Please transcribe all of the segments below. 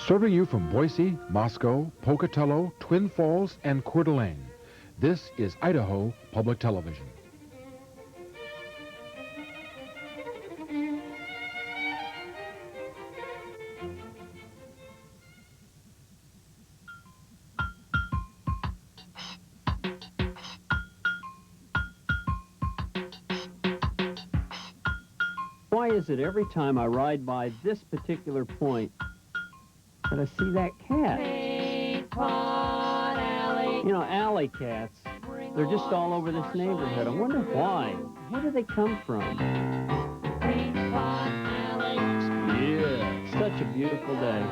Serving you from Boise, Moscow, Pocatello, Twin Falls, and Coeur d'Alene. This is Idaho Public Television. Why is it every time I ride by this particular point that I see that cat? Paint Pot Alley. You know, alley cats, they're just all over this neighborhood. I wonder why. Where do they come from? Paint Pot Alley. Yeah, such a beautiful day.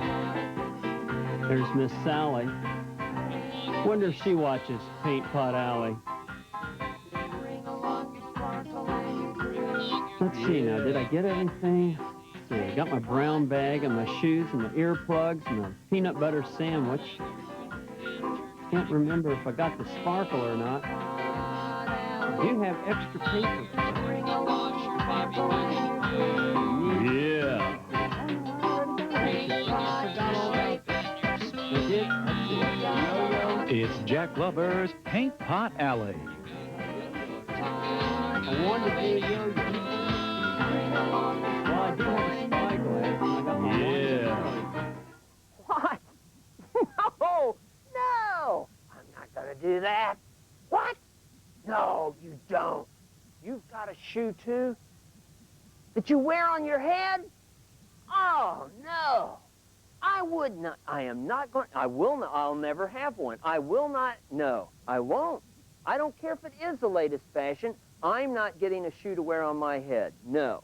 There's Miss Sally. Wonder if she watches Paint Pot Alley. Bring along your sparkle and your brilliance. Let's see now, did I get everything? Let's see, I got my brown bag and my shoes and my earplugs and my peanut butter sandwich. Can't remember if I got the sparkle or not. I do have extra paper. Bring along your sparkle and your brilliance. Yeah. It's Jack Glover's Paint Pot Alley. I wanted to do a yo-yo. Well, I do have a spyglass. And I got my Yeah. What? No, no, I'm not gonna do that. What? No, you don't. You've got a shoe too that you wear on your head? Oh, no. I would not. I am not going. I will not. I'll never have one. I will not. No, I won't. I don't care if it is the latest fashion. I'm not getting a shoe to wear on my head. No.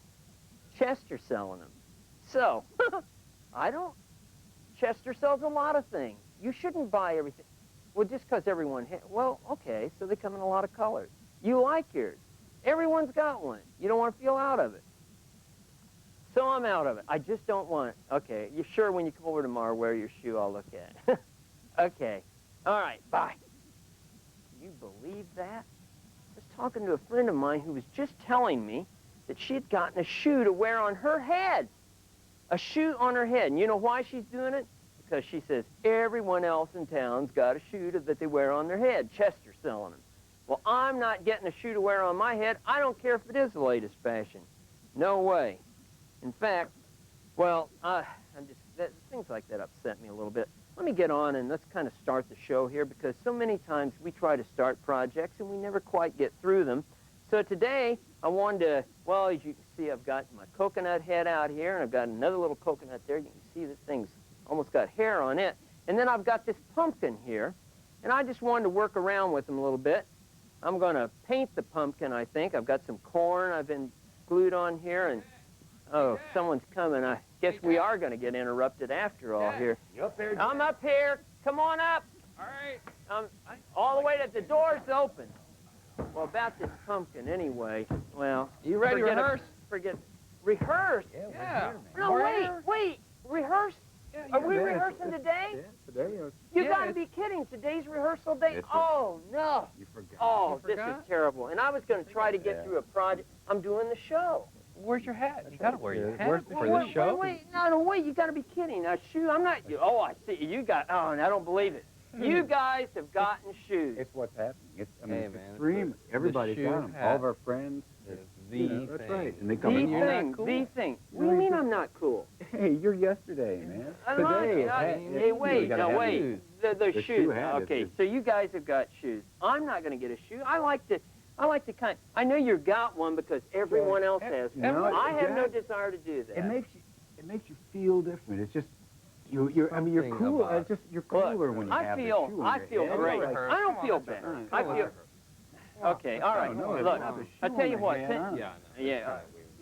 Chester's selling them. So, I don't. Chester sells a lot of things. You shouldn't buy everything. Well, just because everyone well, okay, so they come in a lot of colors. You like yours. Everyone's got one. You don't want to feel out of it. So I'm out of it. I just don't want it. Okay, you sure when you come over tomorrow, wear your shoe, I'll look at it. Okay. All right, bye. Can you believe that? I was talking to a friend of mine who was just telling me that she had gotten a shoe to wear on her head. A shoe on her head. And you know why she's doing it? Because she says everyone else in town's got a shoe that they wear on their head. Chester's selling them. Well, I'm not getting a shoe to wear on my head. I don't care if it is the latest fashion. No way. In fact, well, things like that upset me a little bit. Let me get on and let's kind of start the show here because so many times we try to start projects and we never quite get through them. So today, I wanted to, well, as you can see, I've got my coconut head out here and I've got another little coconut there. You can see this thing's almost got hair on it. And then I've got this pumpkin here and I just wanted to work around with them a little bit. I'm going to paint the pumpkin, I think. I've got some corn I've been glued on here and oh, someone's coming. I guess we are going to get interrupted after all here. You up there? I'm up here. Come on up. All right. All the way to the door's open. Well, about this pumpkin anyway. Well, You ready to rehearse? Rehearse? Yeah. No, wait. Rehearse? Yeah, Are we rehearsing today? Today, You Yeah, got to it's- be kidding. Today's rehearsal day? It's Oh, no. you forgot. Oh, You this forgot? is terrible. And I was going to try to get Yeah. through a project. I'm doing the show. Where's your hat? You gotta wear your Yeah, hat where's- for Wait, the show. Wait, no, wait, you gotta be kidding. A shoe, I'm not, oh, I see, you got, oh, and I don't believe it. You guys have gotten shoes. It's what's happening. It's, I mean, Hey, it's man, extreme. Everybody's shoe got them. hat. All of our friends. It's you the know, that's thing. right. And they The come in. you're not thing, cool. the thing. What do No, you mean you're- I'm not cool? Hey, you're yesterday, man. I'm not, Today. is hey, hat- hey, you wait, gotta no, have wait. shoes. The The shoes. shoe hat is Okay, just- so you guys have got shoes. I'm not gonna get a shoe. I like to I know you got one because everyone else has one. No, I have no Jack, desire to do that. It makes you feel different. It's just, you're I mean, you're Something cool. about It's just, you're Look, cooler when you I have feel- the shoe on I your feel head. great. Like, I don't feel bad. I feel, okay, all right, no, look, have a shoe I tell you on what, your head,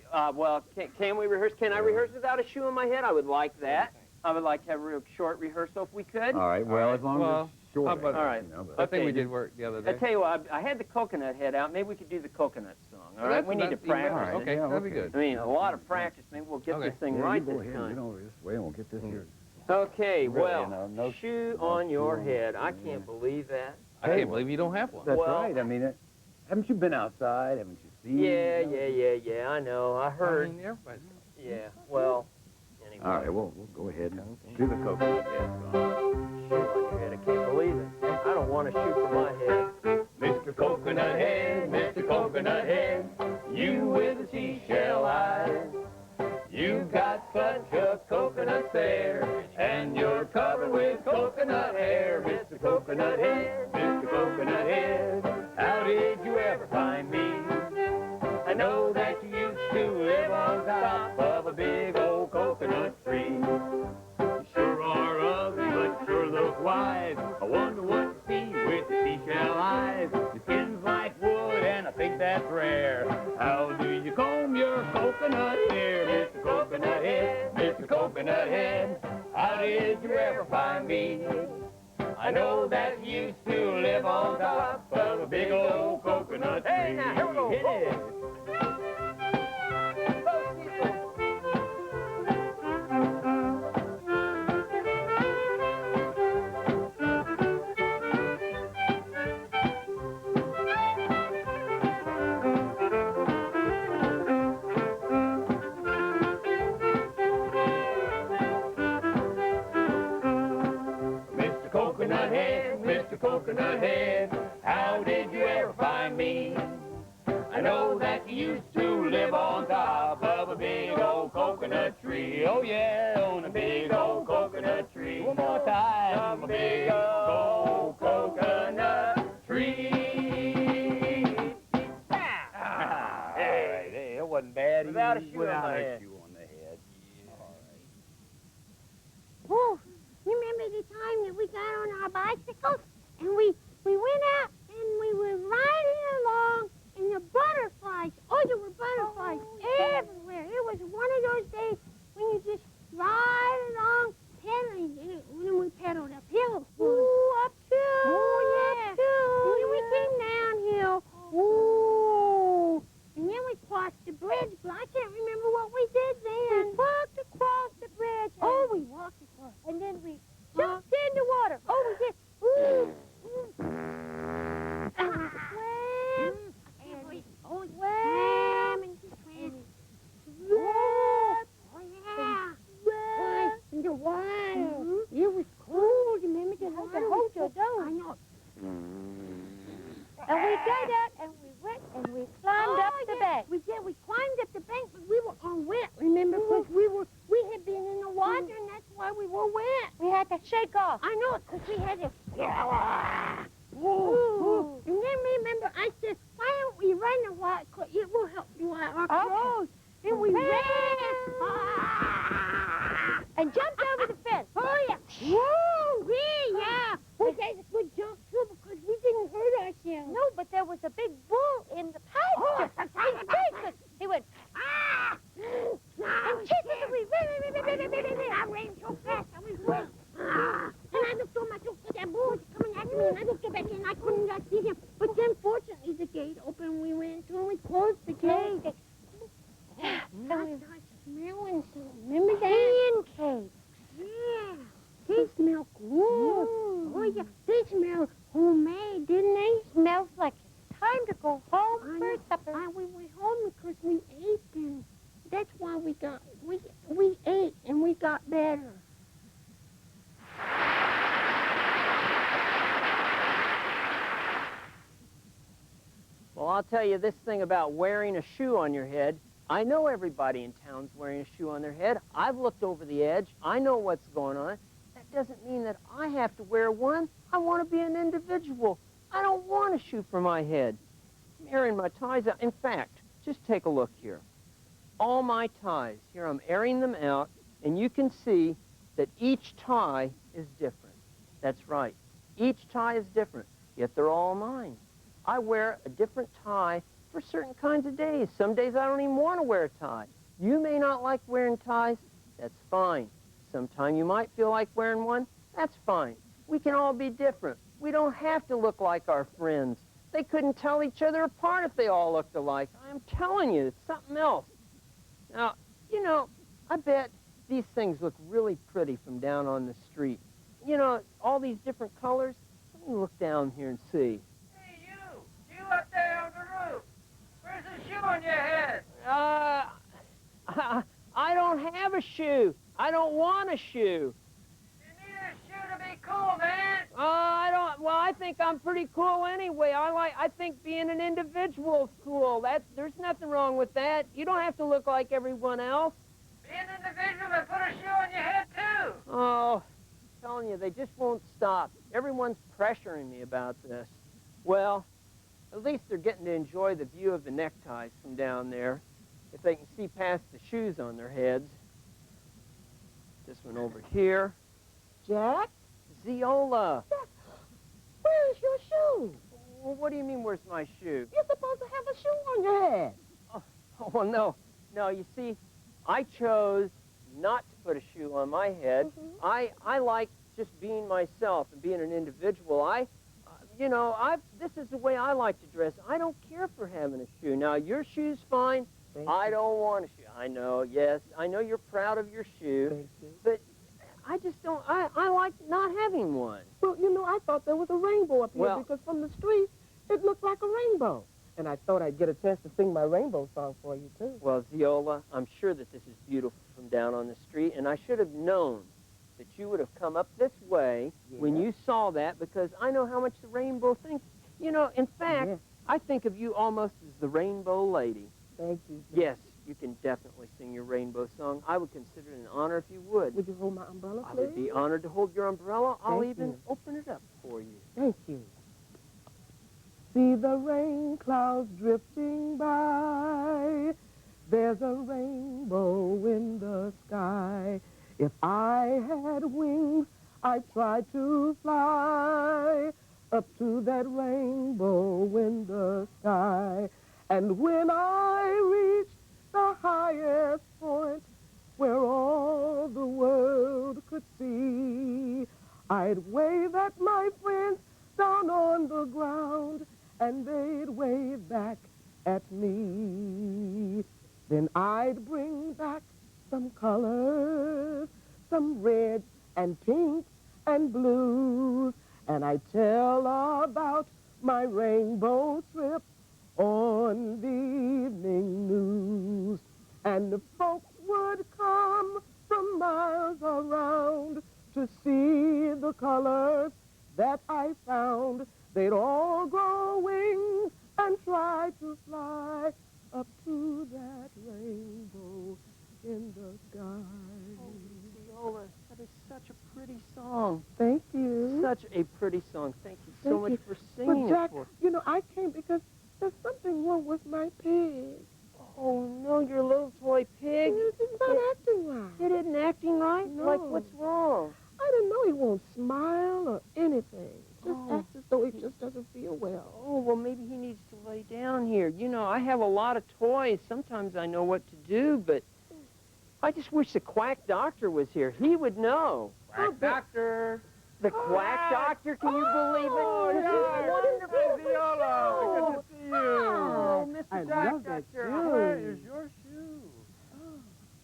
huh? well, can we rehearse? Can I rehearse without a shoe on my head? I would like that. I would like to have a real short rehearsal if we could. All right, well, as long as it's short. how about- All right. You know, but- I think we Okay. did work the other I day. tell you what, I had the coconut head out. Maybe we could do the coconut song. All right, we need to That's even better. practice it. Okay, Yeah, that'd be okay. good. I mean, a lot of practice. Maybe we'll get Okay. this thing Yeah, right you go this ahead. Get time. over this way and we'll get this here. Okay, Really, well, you know, no- shoe no on your shoe on- head. I yeah. can't believe that. I can't believe you don't have one. That's Well- right. I mean, haven't you been outside? Haven't you seen? Yeah, you know? yeah. I know. I heard. I mean, everybody's. Yeah. Well, anyway. All right, we'll go ahead and Okay. do the coconut head. Shoe on your head. I can't believe it. I don't want to shoot for my head. Mr. Coconut Head, Mr. Coconut Head, you with the seashell eyes. You've got such a coconut stare, and you're covered with coconut hair. Mr. Coconut Head, Mr. Coconut Head, how did you ever find me? I know that you used to live on top of a big old coconut tree. You sure are ugly, but you sure look wise. I wonder what you see with your seashell eyes. Your skin's like wood, and I think that's rare. How do you comb your coconut hair, Mr. Coconut Head, Mr. Coconut Head? How did you ever find me? I know that you used to live on top of a big old coconut tree. Hey, now, here we go. Hit it. Mr. Coconut Head, Mr. Coconut Head, how did you ever find me? I know that you used to live on top of a big old coconut tree. Oh yeah, on a big old coconut tree. One more time, a big old coconut tree. Ah, Hey, hey, it wasn't bad. Without a even shoe on without my a head. shoe on the head. All right. Oh, you remember the time that we got on our bicycles and we went out and we were riding along and the butterflies, there were butterflies everywhere. It was one of those days when you just ride along pedaling. And when we pedaled uphill. Ooh, uphill. Oh, yeah. Uphill, and then we came downhill. Ooh. And then we crossed the bridge, but I can't remember what we did then. We walked across the bridge. Oh, we walked across. And then we jumped in the water. Oh, we did. Ooh. Swam. And we swam and swam. Oh, yeah. Swam in the water. It was cold. Remember the water? Hold your nose. I know. And we got out and we went and we climbed up the bank. We did. We climbed up the bank, but we were all wet. Remember, because we had been in the water, and that's why we were wet. We had to shake off. I know, because we had to. Ooh. And then remember, I said, why don't we run a while? It will help you out our clothes. And we ran. And jumped over the fence. Oh, yeah. Whoa, yeah. We gave a good jump, too, because we didn't hurt ourselves. No, but there was a big bull in the pasture. He chased us. He went, ah! And chased us, and we ran. I ran so fast, I was running. And I looked over my shoulder, that bull was coming at me, and I looked back, and I couldn't see him. But then, fortunately, the gate opened, we went through, and we closed the gate. I started smelling some, remember that? Pancakes. Yeah. They smell good. Oh, yeah. They smell homemade, didn't they? Smells like it's time to go home for supper. We went home because we ate them. That's why we ate and we got better. Well, I'll tell you this thing about wearing a shoe on your head. I know everybody in town's wearing a shoe on their head. I've looked over the edge. I know what's going on. That doesn't mean that I have to wear one. I want to be an individual. I don't want a shoe for my head. I'm airing my ties out. In fact, just take a look here. All my ties, here I'm airing them out, and you can see that each tie is different. That's right. Each tie is different, yet they're all mine. I wear a different tie for certain kinds of days. Some days I don't even want to wear a tie. You may not like wearing ties. That's fine. Sometime you might feel like wearing one. That's fine. We can all be different. We don't have to look like our friends. They couldn't tell each other apart if they all looked alike. I'm telling you, it's something else. Now, you know, I bet these things look really pretty from down on the street. You know, all these different colors. Let me look down here and see. Hey, you up there on the roof. Where's the shoe on your head? I don't have a shoe. I don't want a shoe. You need a shoe to be cool, man. I don't. Well, I think I'm pretty cool anyway. I think being an individual's cool. There's nothing wrong with that. You don't have to look like everyone else. Be an individual and put a shoe on your head, too. Oh, I'm telling you, they just won't stop. Everyone's pressuring me about this. Well, at least they're getting to enjoy the view of the neckties from down there, if they can see past the shoes on their heads. This one over here. Jack? Ziola. Where's your shoe? Well, what do you mean, where's my shoe? You're supposed to have a shoe on your head. Oh, well, no. No, you see, I chose not to put a shoe on my head. I like just being myself and being an individual. This is the way I like to dress. I don't care for having a shoe. Now, your shoe's fine. I don't want a shoe. I know, yes. I know you're proud of your shoe. But I just don't, I like not having one. Well, I thought there was a rainbow up here Well- because from the street, it looked like a rainbow. And I thought I'd get a chance to sing my rainbow song for you, too. Well, Ziola, I'm sure that this is beautiful from down on the street, and I should have known that you would have come up this way when you saw that, because I know how much the rainbow thinks. In fact, I think of you almost as the rainbow lady. Thank you. Yes, you can definitely sing your rainbow song. I would consider it an honor if you would. Would you hold my umbrella, I please? would be honored to hold your umbrella. I'll Thank even you. open it up for you. Thank you. See the rain clouds drifting by. There's a rainbow in the sky. If I had wings, I'd try to fly up to that rainbow in the sky. And when I reach the highest point where all the world could see, I'd wave at my friends down on the ground, and they'd wave back at me. Then I'd bring back some colors, some reds and pinks and blues, and I'd tell about my rainbow trip on the evening news. And the folks would come from miles around to see the colors that I found. They'd all grow wings and try to fly up to that rainbow in the sky. Oh, Viola, that is such a pretty song. Thank you. Such a pretty song. Thank you so Thank much you. for singing But Jack, it for. I came because there's something wrong with my pig. Oh no, your little toy pig. He's not acting right. It isn't acting right? No. Like, what's wrong? I don't know. He won't smile or anything. Just Oh. acts as though he just doesn't feel well. Oh, well, maybe he needs to lay down here. I have a lot of toys. Sometimes I know what to do, but I just wish the quack doctor was here. He would know. Quack doctor. The quack doctor, can you believe it? Oh, yeah, wonderful, Viola. Good to see you. Oh, Mr. I Quack love that Doctor, shoe. Where is your shoe?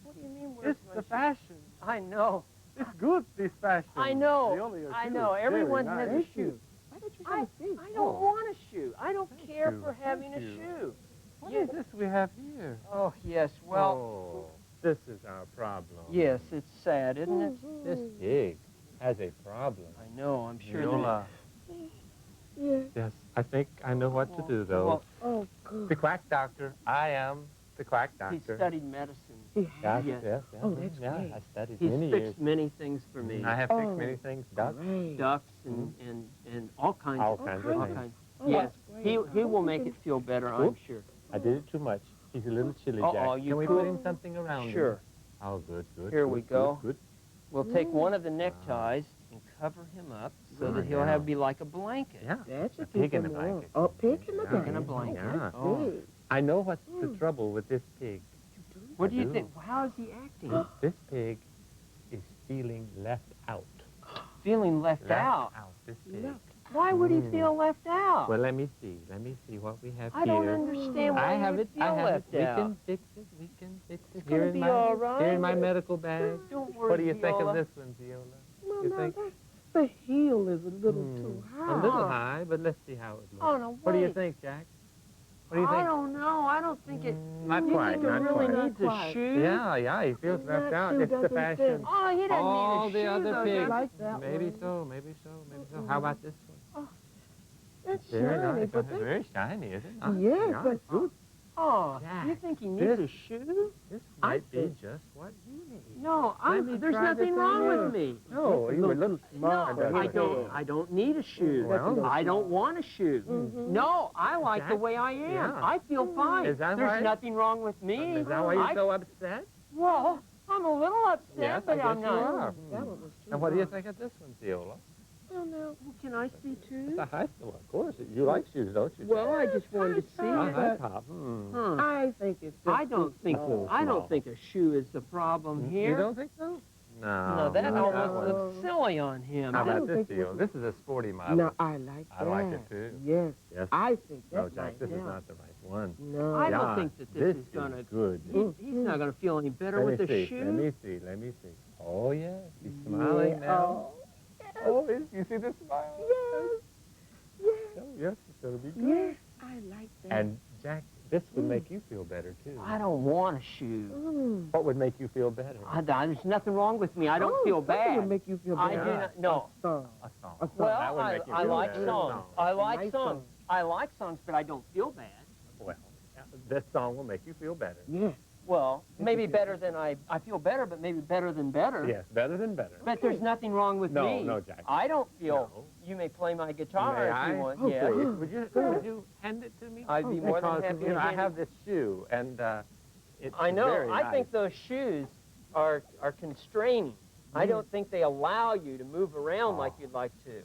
What do you mean, where's It's my the shoe? fashion. I know. It's good, this fashion. I know. Viola, your I shoe know. is Everyone very has nice. a shoe. Why don't you I have a seat? don't want a shoe. I don't care you. for having a Thank you. shoe. What You- is this we have here? Oh, yes. Well, This is our problem. yes, it's sad, isn't it? This pig has a problem. I know. I'm sure Viola. Yes. Yes, I think I know what to do, though. Well, Oh, good. The quack doctor. I am the quack he doctor. studied medicine. Yes, Yes. yes. Oh, that's yeah, great. I studied He's many fixed years. many things for me. I have fixed Oh. many things, Doc. Great. Ducks and all kinds All of kinds of all things. kinds. Oh, Yes, that's he great. will make it feel better, I'm Oops. sure. I did it too much. He's a little chilly, Jack. Uh-oh, you Can we could- put in something around him? Sure. Oh, good, good. Here good, we good, go. Good. We'll take one of the neckties and cover him up so that he'll have be like a blanket. Yeah. That should A pig keep in him a warm. blanket. Oh, pig in the Yeah. blanket. In a blanket. Yeah. Oh. Good. I know what's the trouble with this pig. What do I you do. think? How is he acting? This pig is feeling left out. Feeling left out. This pig. Why would he feel left out? Well, let me see. Let me see what we have I here. don't understand why I he have would it. feel I have left it. We out. can fix it. We can fix it. It's Here gonna in be my all right. here in my medical bag. Don't worry, What do you think Viola. of this one, Viola? Well, You now, think? the heel is a little too high. A little high, but let's see how it looks. Oh, no, What do you wait. think, Jack? What do you I think? don't know. I don't think it. Not you quite, think it not really quite. needs a shoe? Yeah, he feels left out. It's the fashion. Oh, he doesn't All need a the shoe. other though, pigs. does he? Like that maybe so, maybe so, maybe so. How about this one? It's Very shiny, nice. but It's very shiny, isn't it? Yes, Yeah. but Oh, Jack, you think he needs a shoe? This might be just what you need. No, me there's try nothing this wrong on with me. No, you were a little small. No, I don't need a shoe. Well, I don't want a shoe. No, I like the Jack, way I am. yeah. I feel fine. Is that There's why- nothing wrong with me. Is that why you're I- so upset? Well, I'm a little upset, Yes, but I I'm guess you not. are. that one was too And what do you hard. think of this one, Viola? Well, now, can I see too? The high school, of course. You like shoes, don't you? Well, I just wanted to see Oh, it. high top. Hmm. Huh. I think it's just I don't think small. I don't think a shoe is the problem here. You don't think so? No. No, that not almost one. looks silly on him. How I about don't this think it deal? was- This is a sporty model. No, I like that. I like it too. Yes, Yes. I think No, that Jack, might this is help. not the right one. No, I Yeah, don't think that this is going to. good. He's not going to feel any better Let with me a see. shoe. Let me see. Let me see. Oh yes, he's smiling now. Oh, you see the smile? Yes, Oh, yes, it's gonna be good. yes, I like that. And Jack, this would make you feel better too. I don't want a shoe. What would make you feel better? There's nothing wrong with me. I don't feel Something bad. would make you feel I better. do not. No. Song. A song. A song. Well, That would make you I feel like better. songs. A I like Nice songs. song. I like songs, but I don't feel bad. Well, this song will make you feel better. Yeah. Well, maybe better than I feel better, but maybe better than better. Yes, better than better. But there's nothing wrong with No, me. no, Jack. I don't feel. No. You may play my guitar May if I? you want. Oh, Yeah. please. Would you hand it to me? I'd be more than Because, happy you know, to I hand have this shoe, and it's I know. very I nice. think those shoes are constraining. I don't think they allow you to move around like you'd like to.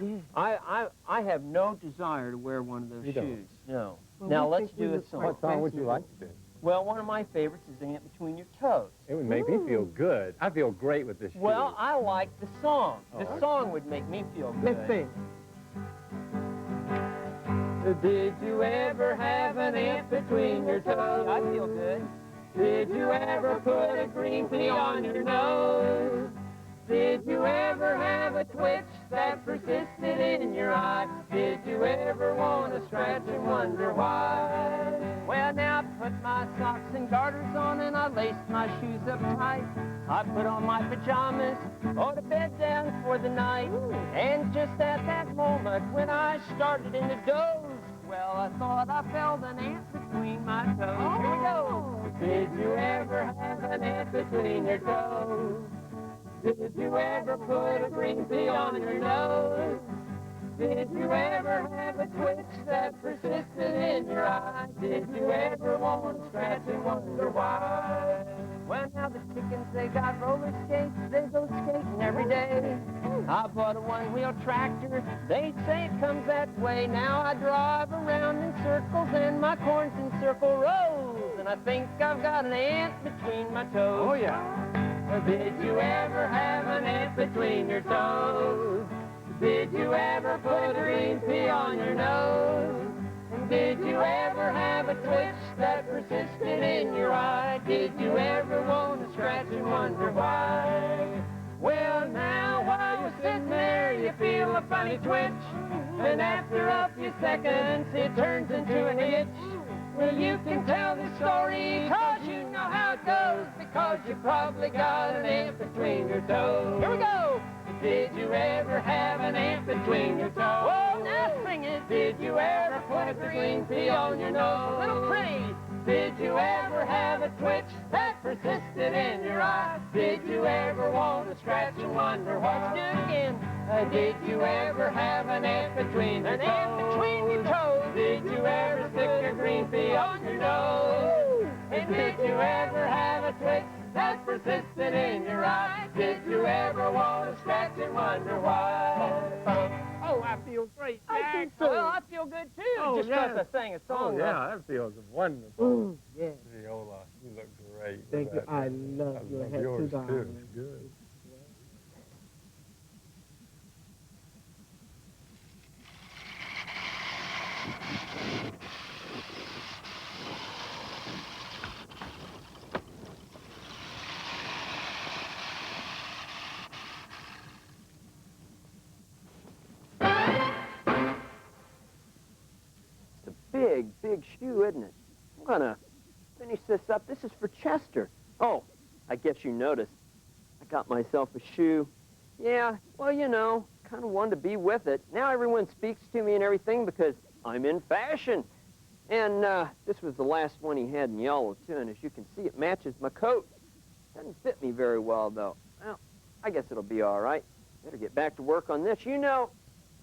Yeah. I have no desire to wear one of those You shoes. don't? No. Well, Now we let's think we do a look song. quite What song would you like to do? Well, one of my favorites is Ant Between Your Toes. It would make me feel good. I feel great with this shoe. Well, I like the song. The Oh. song would make me feel good. Let's sing. Did you ever have an ant between your toes? I feel good. Did you ever put a green pea on your nose? Did you ever have a twitch that persisted in your eye? Did you ever want to scratch and wonder why? Well, now I put my socks and garters on and I laced my shoes up tight. I put on my pajamas, go to bed down for the night. And just at that moment when I started in the doze, well, I thought I felt an ant between my toes. Here we go. Did you ever have an ant between your toes? Did you ever put a green pea on your nose? Did you ever have a twitch that persisted in your eye? Did you ever want to scratch and wonder why? Well, now the chickens, they got roller skates. They go skating every day. I bought a one-wheel tractor. They say it comes that way. Now I drive around in circles and my corn's in circle rows. And I think I've got an ant between my toes. Oh, yeah. Did you ever have an ant between your toes? Did you ever put a green pea on your nose? And did you ever have a twitch that persisted in your eye? Did you ever want to scratch and wonder why? Well, now while you're sitting there, you feel a funny twitch. And after a few seconds, it turns into an itch. Well, you can tell the story, cause you know how it goes, because you probably got an ant between your toes. Here we go! Did you ever have an ant between your toes? Oh, now sing it! Did you ever put a green pea on your nose? Little pretty! Did you ever have a twitch that persisted in your eye? Did you ever want to scratch and wonder why? Let's do it again. Did you ever have an ant between your toes? An ant between your toes. Did you ever stick a green pea on your nose? And did you ever have a twitch that persisted in your eye? Did you ever want to scratch and wonder why? Oh, I feel great, Jack. Well, I feel good too, just because I sang a Oh, song. yeah, that feels wonderful. Oh, yeah. Viola, you look great. with Thank you. that. I love your hat too, yours, too. darling. Good. It's a big, big shoe, isn't it? I'm going to finish this up. This is for Chester. Oh, I guess you noticed. I got myself a shoe. Yeah, well, you know, kind of wanted to be with it. Now everyone speaks to me and everything because I'm in fashion. And this was the last one he had in yellow, too. And as you can see, it matches my coat. Doesn't fit me very well, though. Well, I guess it'll be all right. Better get back to work on this. You know,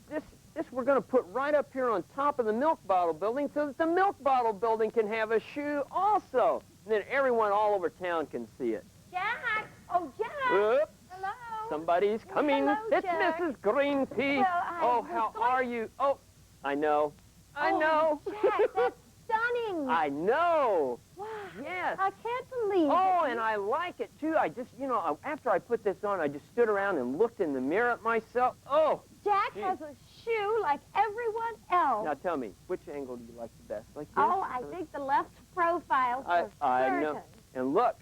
this we're going to put right up here on top of the milk bottle building so that the milk bottle building can have a shoe also. And then everyone all over town can see it. Jack! Oh, Jack! Oops. Hello? Somebody's coming. Hello, It's Jack. Mrs. Green Pea. Well, I Oh, was how going- are you? Oh, I know. I know. Jack, that's stunning. I know. Wow. Yes. I can't believe Oh, it. and I like it, too. I just, you know, after I put this on, I just stood around and looked in the mirror at myself. Oh. Jack Gee. has a shoe like everyone else. Now, tell me, which angle do you like the best? Like this? Oh, I think the left profile for I certain. know. And look.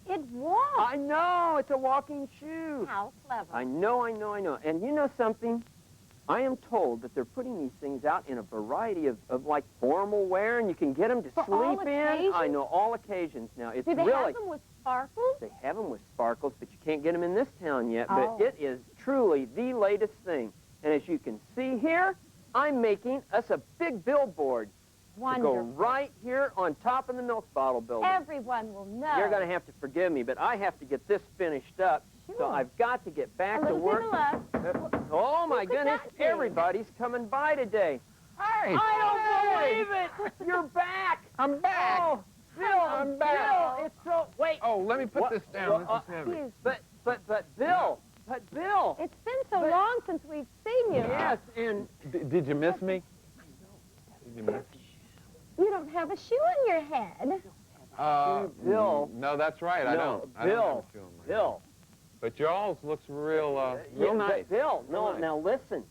It walks. I know. It's a walking shoe. How clever. I know. And you know something? I am told that they're putting these things out in a variety of like formal wear, and you can get them to For all sleep in. occasions? I know, all occasions now. It's Do they really. have them with sparkles? They have them with sparkles, but you can't get them in this town yet. Oh. But it is truly the latest thing. And as you can see here, I'm making us a big billboard to go Wonderful. right here on top of the milk bottle building. Everyone will know. You're going to have to forgive me, but I have to get this finished up. So Sure. I've got to get back A to little work. to the left. Oh, my Who could goodness. that be? Everybody's coming by today. Hey! I don't believe it. You're back. I'm back! Oh, Bill. I'm back. Bill, it's so... Wait. Oh, let me put What- this down. what- This is heavy. Excuse But Bill. But Bill. It's been so But- long since we've seen you. Yes, and... Did you miss me? Did you miss me? You don't have a shoe in your head. Bill. No, that's right. I No, don't. I don't have Bill. a shoe in my Bill. hand. But y'all's looks real, Yeah, real but nice. Bill, no, Real nice. now listen.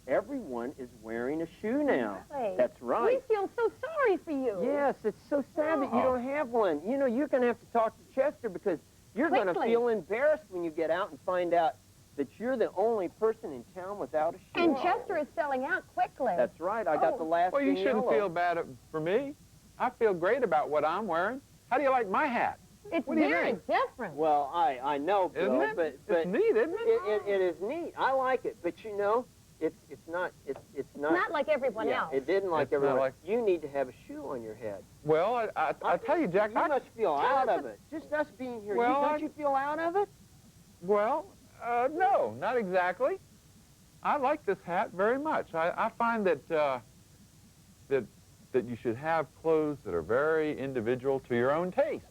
Everyone is wearing a shoe now. Really? That's right. We feel so sorry for you. Yes, it's so sad that you Oh. don't have one. You know, you're going to have to talk to Chester because you're going to Quickly. feel embarrassed when you get out and find out that you're the only person in town without a shoe. And Chester is selling out quickly. That's right. I got Oh. the last Well, you in shouldn't yellow. feel bad for me. I feel great about what I'm wearing. How do you like my hat? It's What do you very think? different. Well, I know, Bill, Isn't it? but It's neat, isn't it? it is neat. I like it, but you know, it's not. Not like everyone yeah, else. It didn't like It's not everyone. like- You need to have a shoe on your head. Well, I tell you, Jack, You must feel out of it. Just us being here. Well, Don't you feel out of it? no, not exactly. I like this hat very much. I find that that you should have clothes that are very individual to your own taste.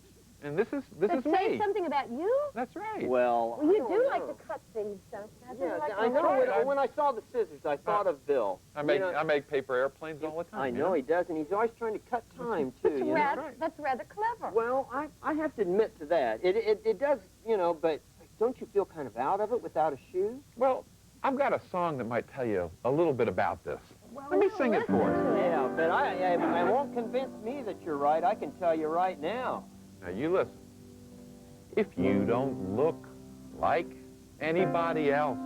And this is That say me. something about you? That's right. Well, Well, you I do don't like know. to cut things, don't you? Yeah, Like I to know. cut- When I saw the scissors, I thought of Bill. I make You know, I make paper airplanes all the time. I you know he does, and he's always trying to cut time too. You know? That's rather clever. Well, I have to admit to that. It does, you know. But don't you feel kind of out of it without a shoe? Well, I've got a song that might tell you a little bit about this. Well, Let me now sing it listen for you. to it. Yeah, but I won't convince me that you're right. I can tell you right now. Now you listen. If you don't look like anybody else,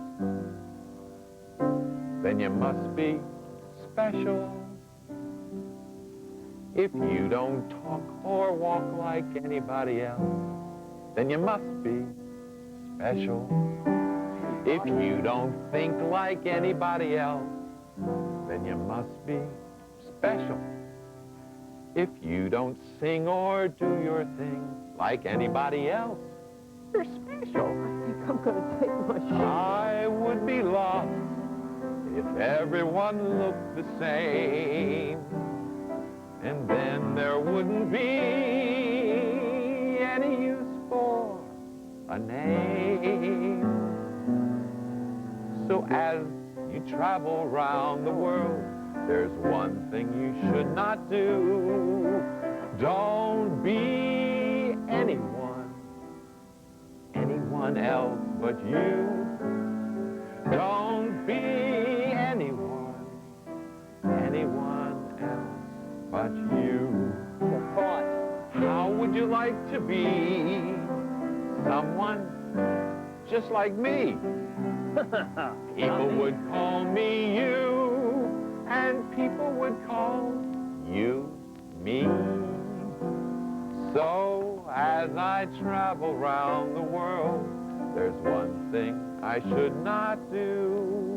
then you must be special. If you don't talk or walk like anybody else, then you must be special. If you don't think like anybody else, then you must be special. If you don't sing or do your thing like anybody else, you're special. I think I'm gonna take my shoe. I would be lost if everyone looked the same. And then there wouldn't be any use for a name. So as you travel around the world, there's one thing you should not do. Don't be anyone else but you. Don't be anyone else but you. How would you like to be someone just like me? People would call me you, and people would call you, me. So as I travel round the world, there's one thing I should not do.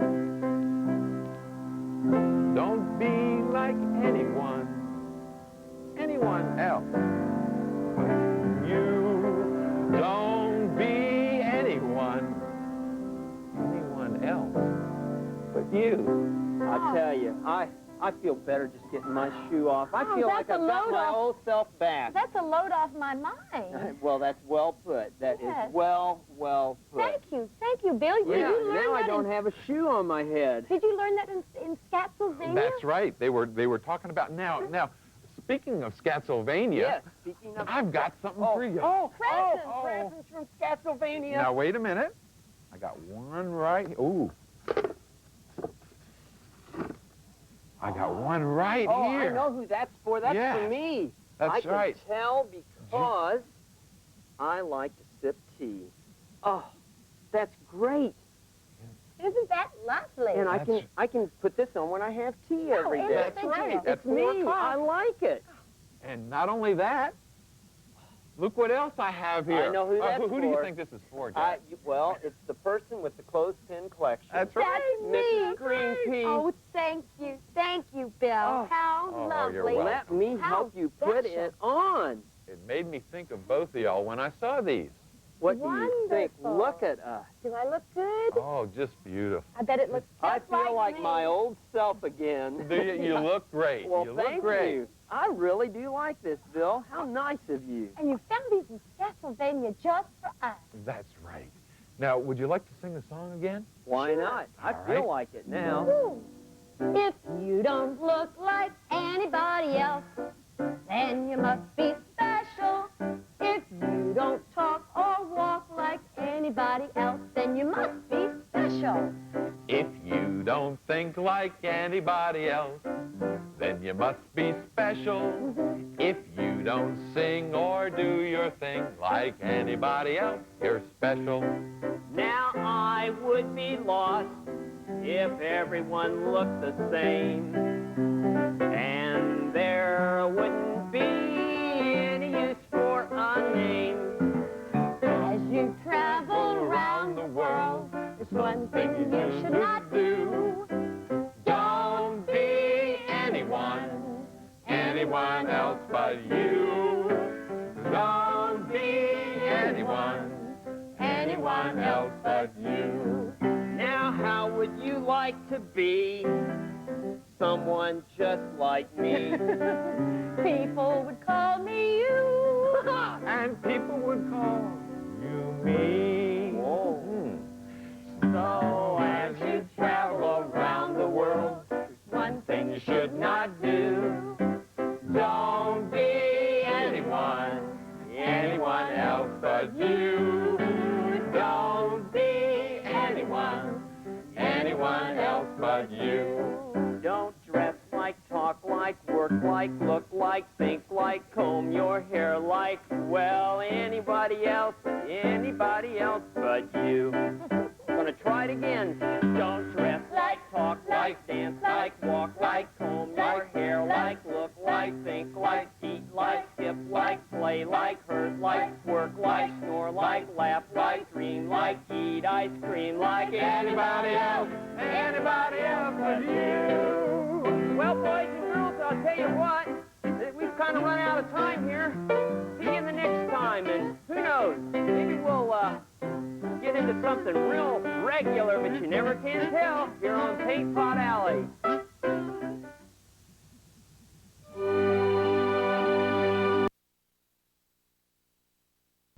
Don't be like anyone else but you. Don't be anyone else but you. I tell you, I feel better just getting my shoe off. I feel like that's I've a got load my off. old self back. That's a load off my mind. Well, that's well put. That Yes. is well put. Thank you, Bill. Did Yeah, you learn now I that don't in, have a shoe on my head. Did you learn that in Scottsylvania? That's right. They were talking about now. Speaking of Scottsylvania, Yes, speaking of... I've got something for you. Presents from Scottsylvania. Now wait a minute. I got one right. Ooh. I got one right here. I know who that's for. That's Yes, for me. that's I right. can tell because I like to sip tea. Oh, that's great. Isn't that lovely? And That's- I can put this on when I have tea every isn't day. it That's right. It's At 4 me. o'clock. I like it. And not only that, look what else I have here. I know who that's who do you for. think this is for, Jack? Well, it's the person with the clothespin collection. That's right. That's me. Mrs. Green Pea. Oh, thank you, Bill. Oh. How Oh, lovely. you're welcome. Let me How help you put special. it on. It made me think of both of y'all when I saw these. What do you think? Wonderful. Look at us. Do I look good? Oh, just beautiful. I bet it looks just I feel like me. my old self again. Do you, you look great. Well, you look thank great. you. I really do like this, Bill. How nice of you. And you found these in Scottsylvania just for us. That's right. Now, would you like to sing the song again? Why not? I All feel right. like it now. Woo. If you don't look like anybody else, then you must be special. If you don't talk or walk like anybody else, then you must be special. If you don't think like anybody else, then you must be special. If you don't sing or do your thing like anybody else, you're special. Now I would be lost if everyone looked the same. And there wouldn't be any use for a name. As you travel around the world, there's one thing you should not do. Don't be anyone else but you. Don't be anyone else but you. Now how would you like to be someone just like me? People would call me you. And people would call you me. Whoa. So as you travel around the world, One thing you should not do. Don't be anyone else but you. Don't be anyone else but you. Don't dress like, talk like, work like, look like, think like, comb your hair like, well, anybody else but you. Gonna try it again. Don't dress like, talk like, dance like, walk like, comb your hair like, look like, think like, eat like, skip like, play like, hurt like, work like, snore like, laugh like, dream like, eat ice cream like anybody else but you. Well, boys and girls, I'll tell you what, we've kind of run out of time here. See you the next time, and who knows, maybe we'll get into something real regular, but you never can tell here on Paint Pot Alley.